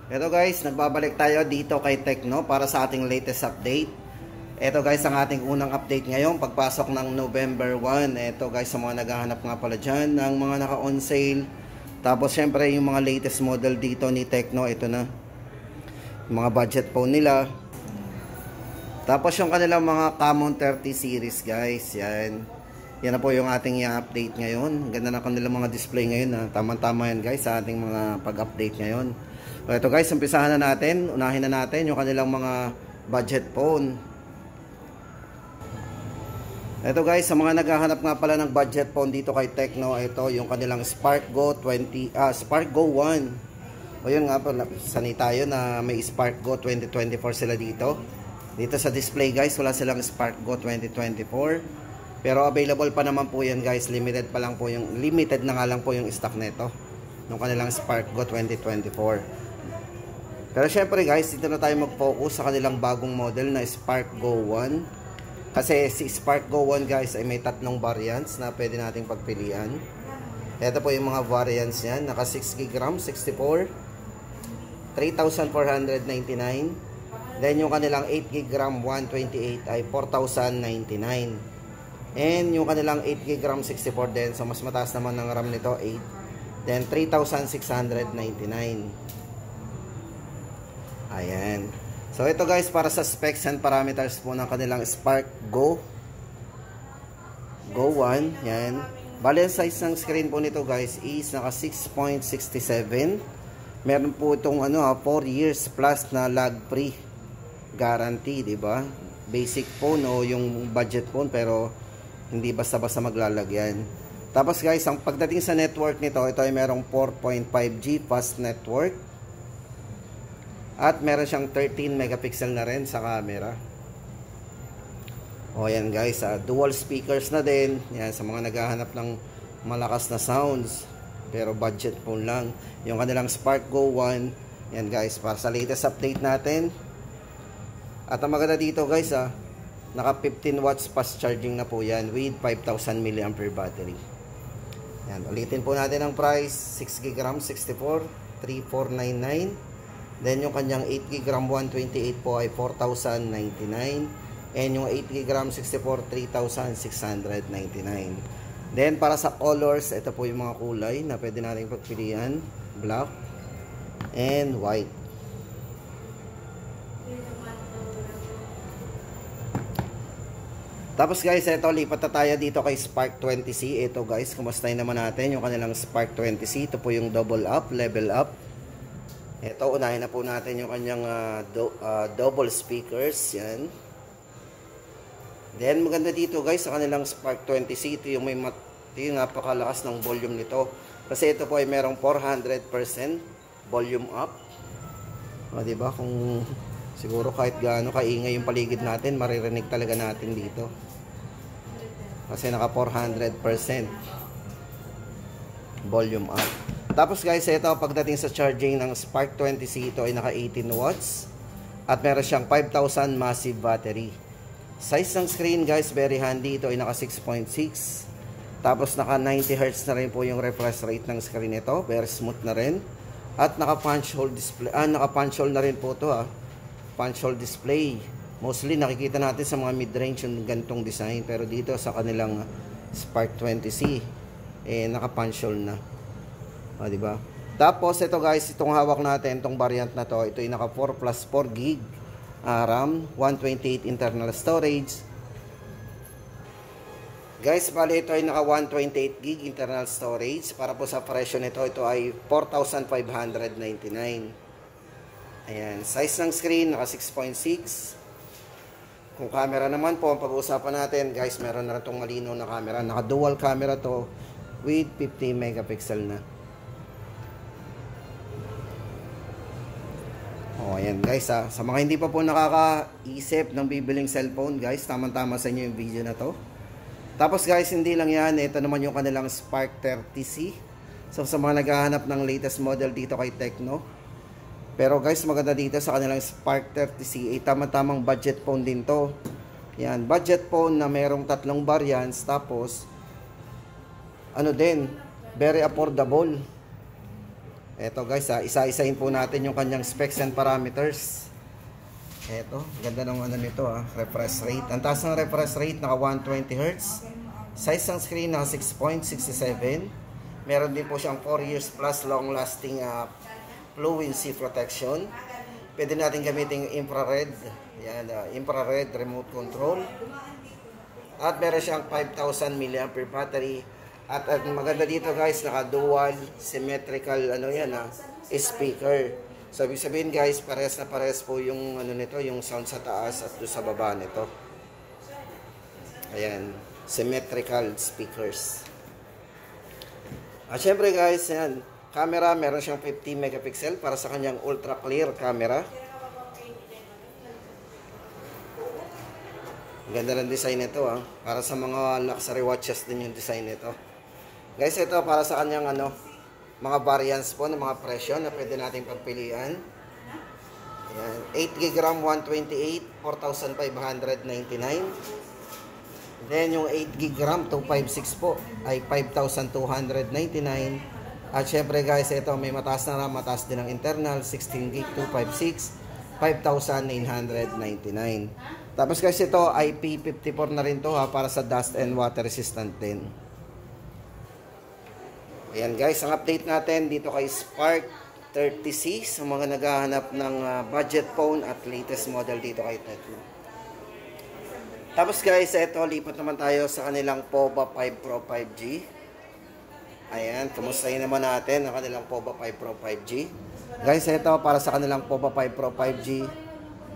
Ito guys, nagbabalik tayo dito kay Tecno para sa ating latest update. Ito guys, ang ating unang update ngayon, pagpasok ng November 1. Ito guys, sa mga naghahanap nga pala dyan ng mga naka-on sale. Tapos syempre yung mga latest model dito ni Tecno, ito na. Yung mga budget phone nila. Tapos yung kanilang mga Camon 30 series guys, yan. Yan na po yung ating update ngayon. Ang ganda na kanilang mga display ngayon. Tama-tama yan guys sa ating mga pag-update ngayon. Ito guys, umpisahan na natin. Unahin na natin yung kanilang mga budget phone. Ito guys, sa mga naghahanap nga pala ng budget phone dito kay Tecno, ito yung kanilang Spark Go 1. O yun nga po, sanay tayo na may Spark Go 2024 sila dito. Dito sa display guys, wala silang Spark Go 2024. Pero available pa naman po yan guys, limited na nga lang po yung stock nito ng kanilang Spark Go 2024. Pero syempre guys, dito na tayo mag-focus sa kanilang bagong model na Spark Go 1. Kasi si Spark Go 1 guys ay may tatlong variants na pwede nating pagpilian. Ito po yung mga variants yan. Naka 6GB RAM, 64, 3,499. Then yung kanilang 8GB RAM 128 ay 4,099. And yung kanilang 8GB RAM 64 din. So mas mataas naman ng RAM nito, 8. Then 3,699. Ayan. So ito guys, para sa specs and parameters po ng kanilang Spark Go 1. Yan. Bale, size ng screen po nito guys is naka 6.67. Meron po itong 4 years plus na lag free guarantee, di ba? Basic phone o yung budget phone, pero hindi basta-basta maglalagyan. Tapos guys, ang pagdating sa network nito, ito ay merong 4.5G fast network. At meron siyang 13 megapixel na rin sa camera. O yan guys, dual speakers na din. Yan, sa mga naghahanap ng malakas na sounds, pero budget phone lang. Yung kanilang Spark Go 1. Yan guys, para sa latest update natin. At ang maganda dito guys, naka 15 watts fast charging na po yan with 5,000 mAh battery. Yan, ulitin po natin ang price. 6GB RAM 64, 3,499. Then yung kanyang 8GB RAM 128 po ay 4,099. And yung 8GB RAM 64, 3,699. Then para sa colors, ito po yung mga kulay na pwede natin pagpilian. Black and white. Tapos guys, ito, lipat na tayo dito kay Spark 20C. Ito guys, kumustahin naman natin yung kanilang Spark 20C. Ito po yung double up, level up. Ito, unahin na po natin yung kanyang double speakers. Yan. Then, maganda dito guys, sa kanilang Spark 20C, ito yung napakalakas ng volume nito. Kasi ito po ay merong 400% volume up. O, diba? Kung siguro kahit gaano kaingay yung paligid natin, maririnig talaga natin dito. Kasi naka 400% volume up. Tapos guys, ito pagdating sa charging ng Spark 20C, ito ay naka 18 watts at meron siyang 5,000 massive battery. Size ng screen guys, very handy. Ito ay naka 6.6. Tapos naka 90 Hz na rin po yung refresh rate ng screen nito. Very smooth na rin. At naka punch hole display. Naka punch hole na rin po ito punch hole display. Mostly nakikita natin sa mga mid-range yung ganitong design. Pero dito sa kanilang Spark 20C, naka punch hole na. Diba? Tapos ito guys, itong hawak natin, itong variant na to, ito ay naka 4 plus 4GB RAM, 128 internal storage. Guys, bali ito ay naka 128GB internal storage. Para po sa presyo nito, ito ay 4,599. Ayan, size ng screen naka 6.6. Kung camera naman po ang pag-uusapan natin, guys, meron na itong malinaw na camera. Naka dual camera to with 50 megapixel na. Ayan guys, sa mga hindi pa po nakakaisip ng bibiling cellphone guys, tamang-tama sa inyo yung video na to. Tapos guys, hindi lang yan, ito naman yung kanilang Spark 30C. So sa mga naghahanap ng latest model dito kay Tecno. Pero guys, maganda dito sa kanilang Spark 30C, tamang-tamang budget phone din to. Yan, budget phone na merong tatlong variants, tapos very affordable. Eto guys, isa-isahin po natin yung kanyang specs and parameters. Eto, ganda ng ano nito refresh rate. Ang taas ng refresh rate, naka 120 Hz. Size ng screen, naka 6.67. Meron din po siyang 4 years plus long lasting fluency protection. Pwede natin gamitin infrared. Yan, infrared remote control. At meron siyang 5,000 mAh battery. At maganda dito guys, naka dual symmetrical speaker. So ibig sabihin guys, pares na pares po yung nito, yung sound sa taas at doon sa baba nito. Ayan, symmetrical speakers. At syempre guys, yan, camera, meron siyang 50 megapixel para sa kanyang ultra clear camera. Ganda ng design nito para sa mga luxury watches din yung design nito. Guys, ito para sa kanyang mga variants po ng mga presyo na pwede nating pagpilian. Ayan, 8GB RAM 128, 4,599. Then yung 8GB RAM 256 po ay 5,299. At syempre guys, ito may mataas na RAM, mataas din ang internal, 16GB 256, 5,999. Tapos guys, ito IP54 na rin to para sa dust and water resistant din. Ayan guys, ang update natin dito kay Spark 30C sa mga naghahanap ng budget phone at latest model dito kay Tecno. Tapos guys, ito lipat naman tayo sa kanilang POVA 5 Pro 5G. Ayan, kumustahin naman natin ang kanilang POVA 5 Pro 5G. Guys, ito para sa kanilang POVA 5 Pro 5G.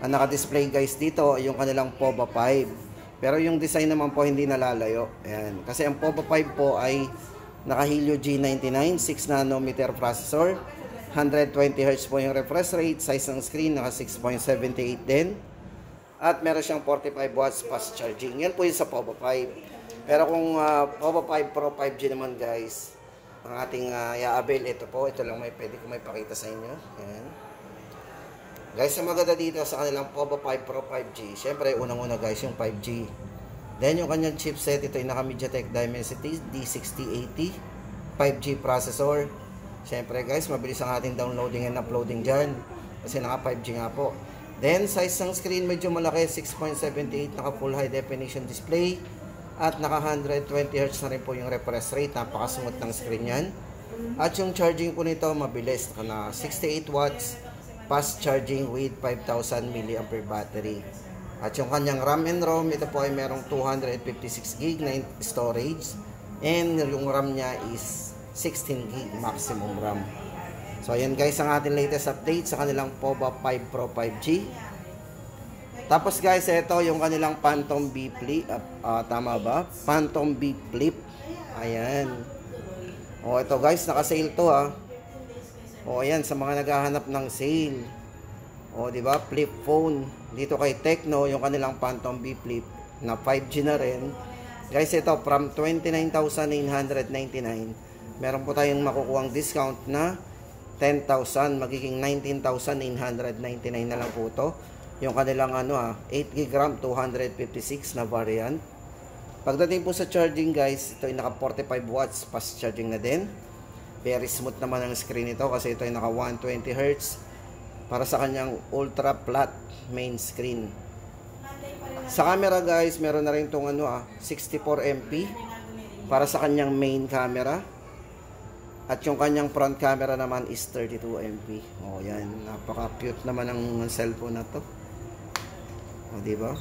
Ang naka-display guys dito yung kanilang POVA 5. Pero yung design naman po hindi nalalayo. Ayan, kasi ang POVA 5 po ay naka Helio G99, 6nm processor, 120Hz po yung refresh rate, size ng screen naka 6.78 din. At meron siyang 45 watts fast charging. Yan po yung sa POVA 5. Pero kung POVA 5 Pro 5G naman guys, ang ating i-avail, ito po, ito lang pwede ko may pakita sa inyo. Yan. Guys, ang maganda dito sa kanilang POVA 5 Pro 5G, syempre unang-una guys yung 5G. Then yung kanyang chipset, ito ay naka MediaTek Dimensity D6080 5G processor. Syempre guys, mabilis ang ating downloading and uploading dyan kasi naka 5G nga po. Then size ng screen medyo malaki, 6.78, naka full high definition display at naka 120Hz na rin po yung refresh rate. Napaka-smooth ng screen yan. At yung charging po nito mabilis, na 68 watts fast charging with 5,000 mAh battery. At yung kanyang RAM and ROM, ito po ay merong 256GB na storage. And yung RAM niya is 16GB maximum RAM. So ayan guys ang ating latest update sa kanilang POVA 5 Pro 5G. Tapos guys, ito yung kanilang Phantom B Flip. Tama ba? Phantom B Flip. Ayan. O ito guys, naka-sale to O ayan, sa mga naghahanap ng sale. O di ba, flip phone dito kay Tecno, yung kanilang Phantom B Flip na 5G na rin. Guys, ito from 29,999, meron po tayong makukuhang discount na 10,000, magiging 19,999 na lang po to. Yung kanilang 8GB RAM 256 na variant. Pagdating po sa charging guys, ito ay naka 45 watts fast charging na din. Very smooth naman ang screen nito kasi ito ay naka 120Hz para sa kanyang ultra flat main screen. Sa camera guys, meron na rin itong 64MP para sa kanyang main camera. At yung kanyang front camera naman is 32MP. O yan, napaka cute naman ng cellphone na to. O diba?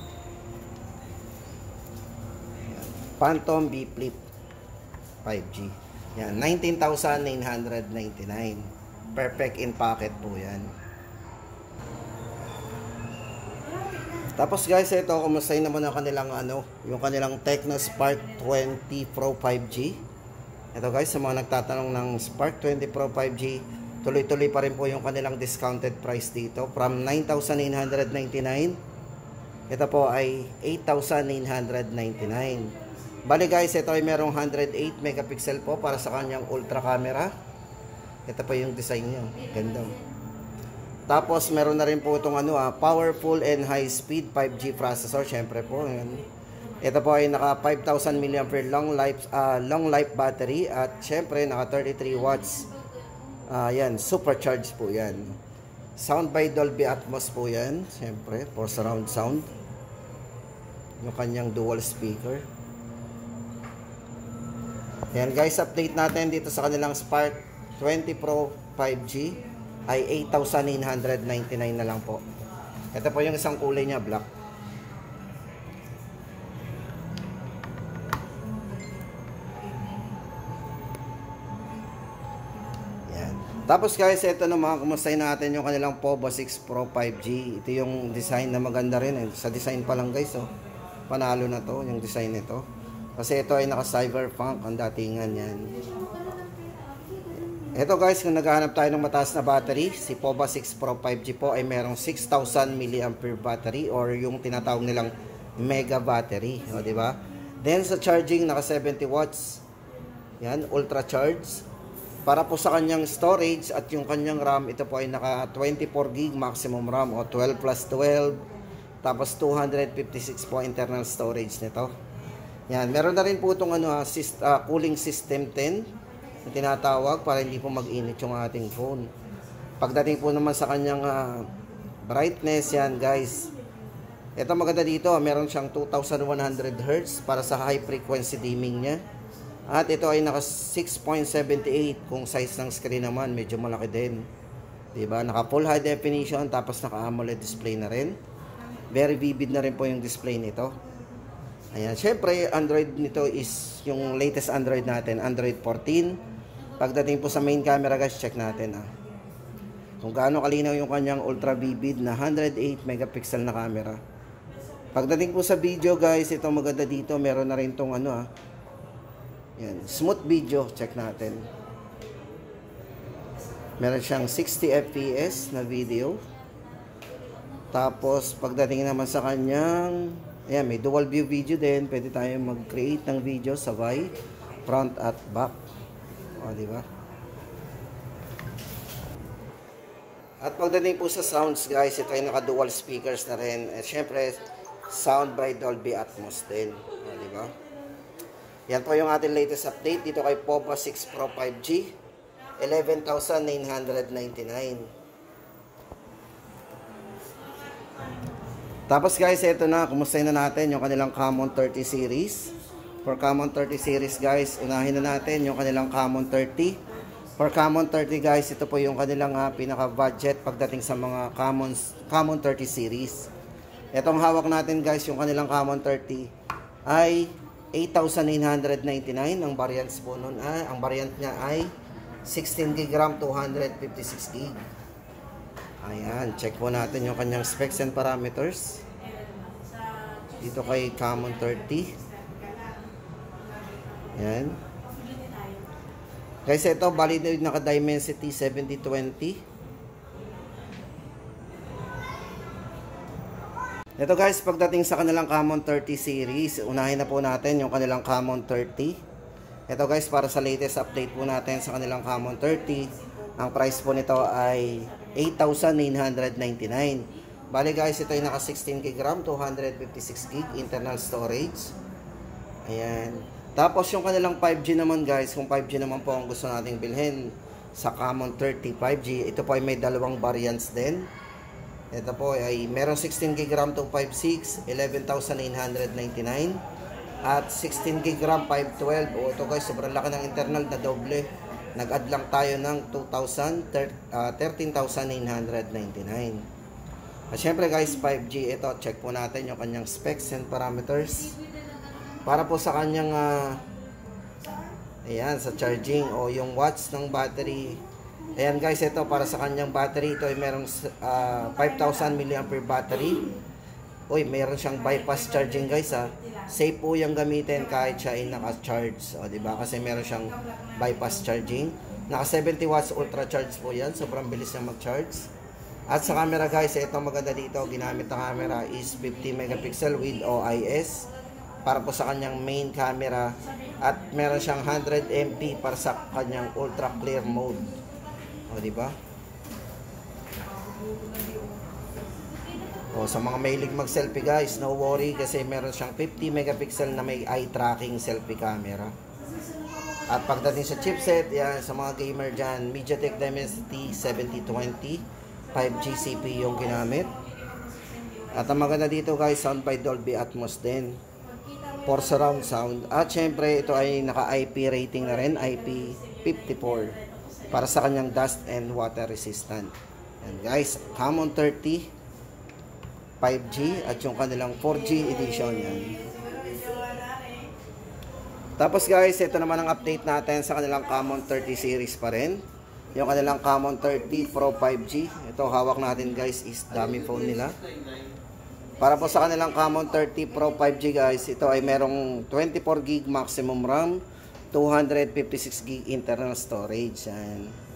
Yan. Phantom B Flip 5G. Yan, 19,999. Perfect in pocket po yan. Tapos guys, ito, kumustahin naman ang kanilang yung kanilang Tecno Spark 20 Pro 5G. Ito guys, sa mga nagtatanong ng Spark 20 Pro 5G, tuloy-tuloy pa rin po yung kanilang discounted price dito. From 9,999, ito po ay 8,999. Bali guys, ito ay merong 108 megapixel po para sa kanyang ultra camera. Ito po yung design niya. Ganda. Tapos meron na rin po itong powerful and high speed 5G processor. Syempre po, yan. Ito po ay naka 5,000 mAh long life battery at syempre naka 33 watts Yan, supercharged po yan. Sound by Dolby Atmos po yan. Siyempre, for surround sound. Yung kanyang dual speaker. Yan guys, update natin dito sa kanilang Spark 20 Pro 5G ay 8,999 na lang po. Ito po yung isang kulay niya, black. Yan. Tapos guys, ito naman, kumustahin natin yung kanilang Povo 6 Pro 5G. Ito yung design na maganda rin. Sa design pa lang guys, oh. Panalo na to, yung design nito. Kasi ito ay naka-cyberpunk ang datingan yan. Ito guys, kung naghahanap tayo ng mataas na battery, si Povo 6 Pro 5G po ay merong 6,000 mAh battery or yung tinatawag nilang mega battery. O, diba? Then sa charging, naka 70 watts. Yan, ultra charge. Para po sa kanyang storage at yung kanyang RAM, ito po ay naka 24 GB maximum RAM o 12 plus 12. Tapos 256 po internal storage nito. Yan, meron na rin po itong cooling system 10 na tinatawag para hindi po mag-init yung ating phone. Pagdating po naman sa kanyang brightness, yan guys. Ito maganda dito, meron siyang 2100 Hz para sa high frequency dimming niya. At ito ay naka 6.78 kung size ng screen naman, medyo malaki din. Diba? Naka full high definition tapos naka AMOLED display na rin. Very vivid na rin po yung display nito. Ayan, syempre Android nito is yung latest Android natin, Android 14. Pagdating po sa main camera guys, check natin kung gaano kalinaw yung kanyang ultra vivid na 108 megapixel na camera. Pagdating po sa video guys, ito maganda dito, meron na rin tong yan, smooth video, check natin. Meron siyang 60 fps na video. Tapos pagdating naman sa kanyang, ayan, may dual view video din. Pwede tayong mag-create ng video sabay, front at back. O, diba? At pagdating po sa sounds guys, ito ay naka-dual speakers na rin. At syempre, sound by Dolby Atmos din. O, diba? Yan po yung ating latest update dito kay Povo 6 Pro 5G. 11,999. Tapos guys, ito na, kumustahin na natin yung kanilang Camon 30 series. For Camon 30 series guys, unahin na natin yung kanilang Camon 30. For Camon 30 guys, ito po yung kanilang pinaka-budget pagdating sa mga Camon 30 series. Itong hawak natin guys, yung kanilang Camon 30 ay 8,999. Ang variants po nun ang variant niya ay 16 GB RAM, 256 GB. Ayan, check po natin yung kanyang specs and parameters dito kay Camon 30. Ayan. Guys, ito bali naka-Dimensity 7020. Ito guys, pagdating sa kanilang Camon 30 series, unahin na po natin yung kanilang Camon 30. Ito guys, para sa latest update po natin sa kanilang Camon 30. Ang price po nito ay 8,999. Bali guys, ito ay naka 16 GB RAM, 256 GB internal storage. Ayan. Tapos yung kanilang 5G naman guys, kung 5G naman po ang gusto nating bilhin sa Camon 30 5G, ito po ay may dalawang variants din. Ito po ay meron 16 GB RAM 256, 11,999. At 16 GB RAM 512. O ito guys, sobrang laki ng internal na doble. Nag-add lang tayo ng 13,999. At syempre guys, 5G, ito, check po natin yung kanyang specs and parameters. Para po sa kanyang, ayan, sa charging o yung watts ng battery. Ayan guys, ito para sa kanyang battery, ito ay merong 5,000 mAh battery. Uy, meron siyang bypass charging guys Safe po yung gamitin kahit siya ay naka-charge. O, diba? Kasi meron siyang bypass charging. Naka 70 watts ultra charge po yan. Sobrang bilis niya mag-charge. At sa camera guys, ito maganda dito. Ginamit na camera is 50 megapixel with OIS. Para po sa kanyang main camera. At meron siyang 100 MP para sa kanyang ultra clear mode. O, diba? O, sa mga mahilig mag-selfie guys, no worry kasi meron siyang 50 megapixel na may eye tracking selfie camera. At pagdating sa chipset, yan, sa mga gamer dyan, MediaTek Dimensity 7020, 5G CPU yung ginamit. At ang maganda dito guys, sound by Dolby Atmos din for surround sound. At syempre, ito ay naka-IP rating na rin, IP54, para sa kanyang dust and water resistant. Yan guys, Camon 30, 5G, at yung kanilang 4G edition yan. Tapos guys, ito naman ang update natin sa kanilang Camon 30 series pa rin. Yung kanilang Camon 30 Pro 5G. Ito hawak natin guys is dummy phone nila. Para po sa kanilang Camon 30 Pro 5G guys, ito ay merong 24GB maximum RAM, 256GB internal storage. Yan.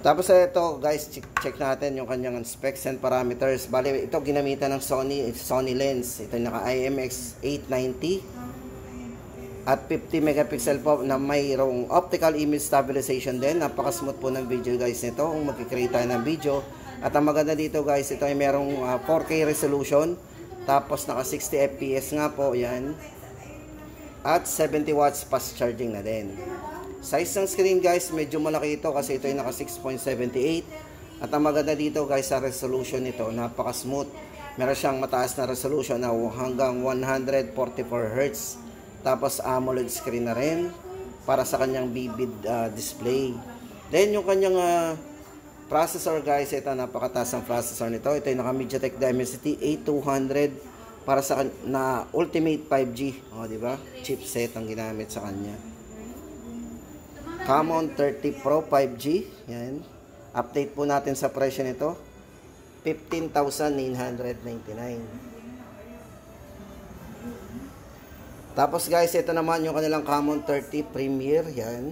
Tapos ito guys, check natin yung kanyang specs and parameters. Bali, ito ginamitan ng Sony lens. Ito yung naka IMX 890 at 50 megapixel po na mayroong optical image stabilization din. Napaka-smooth po ng video guys nito kung magkikreate tayo ng video. At ang maganda dito guys, ito ay merong 4K resolution. Tapos naka 60 FPS nga po yan. At 70 watts fast charging na din. Size ng screen guys, medyo malaki ito kasi ito ay naka 6.78. At ang maganda dito guys sa resolution nito, napaka-smooth. Meron siyang mataas na resolution na hanggang 144Hz. Tapos AMOLED screen na rin para sa kanyang vivid display. Then yung kanyang processor guys, ito napakataas ang processor nito. Ito yung naka MediaTek Dimensity 8200 para sa na Ultimate 5G. O, di ba? Chipset ang ginamit sa kanya. Camon 30 Pro 5G. Yan. Update po natin sa presyo nito. 15,999. Tapos guys, ito naman yung kanilang Camon 30 Premier. Yan.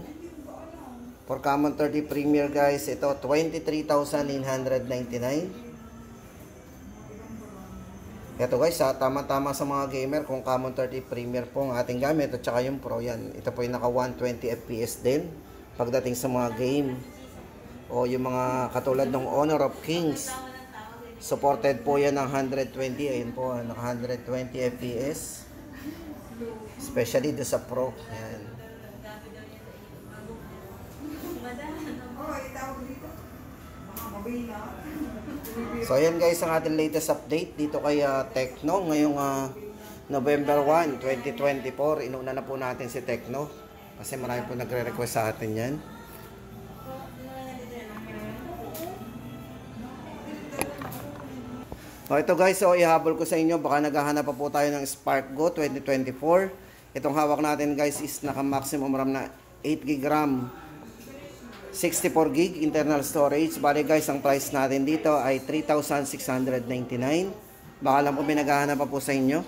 For Camon 30 Premier guys, ito 23,999. Ito guys, tama-tama sa mga gamer kung Camon 30 Premier po ang ating gamit at saka yung Pro yan. Ito po yung naka 120 FPS din pagdating sa mga game. O yung mga katulad ng Honor of Kings. Supported po yan ng 120. Ayun po, naka 120 FPS. Especially do sa Pro. Yan. So ayan guys ang ating latest update dito kay Tecno ngayong November 1, 2024. Inuna na po natin si Tecno kasi marami po nagre-request sa atin yan. So ito guys, so ihabol ko sa inyo, baka naghahanap pa po tayo ng SparkGo 2024. Itong hawak natin guys is naka maximum RAM na 8GB RAM, 64GB internal storage. Bali guys, ang price natin dito ay 3,699. Baka lang po may naghahanap pa po sa inyo.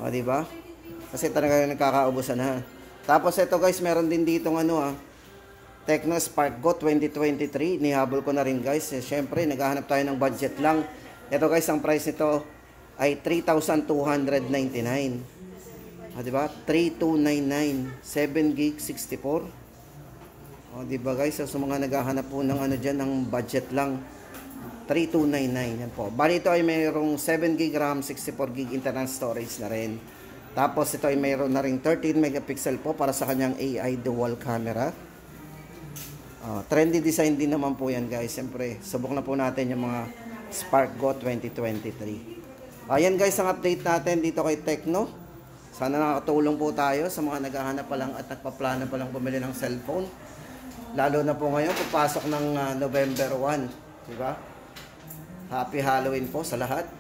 O diba? Kasi talaga nagkakaubusan na. Tapos ito guys, meron din dito Tecno SparkGo 2023. Nihabol ko na rin guys. Siyempre, naghahanap tayo ng budget lang. Ito guys, ang price nito ay 3,299. O diba? 3,299. 7GB 64. O diba guys? So, sa mga naghahanap po ng dyan, ng budget lang. 3,299. Yan po. Bali ito ay mayroong 7GB RAM, 64GB internal storage na rin. Tapos ito ay mayroon na rin 13 megapixel po para sa kanyang AI dual camera. Trendy design din naman po yan guys. Siyempre, subok na po natin yung mga SparkGo 2023. Ayan guys ang update natin dito kay Tecno. Sana nakatulong po tayo sa mga naghahanap pa lang at nagpaplano pa lang bumili ng cellphone. Lalo na po ngayon, papasok ng November 1. Diba? Happy Halloween po sa lahat.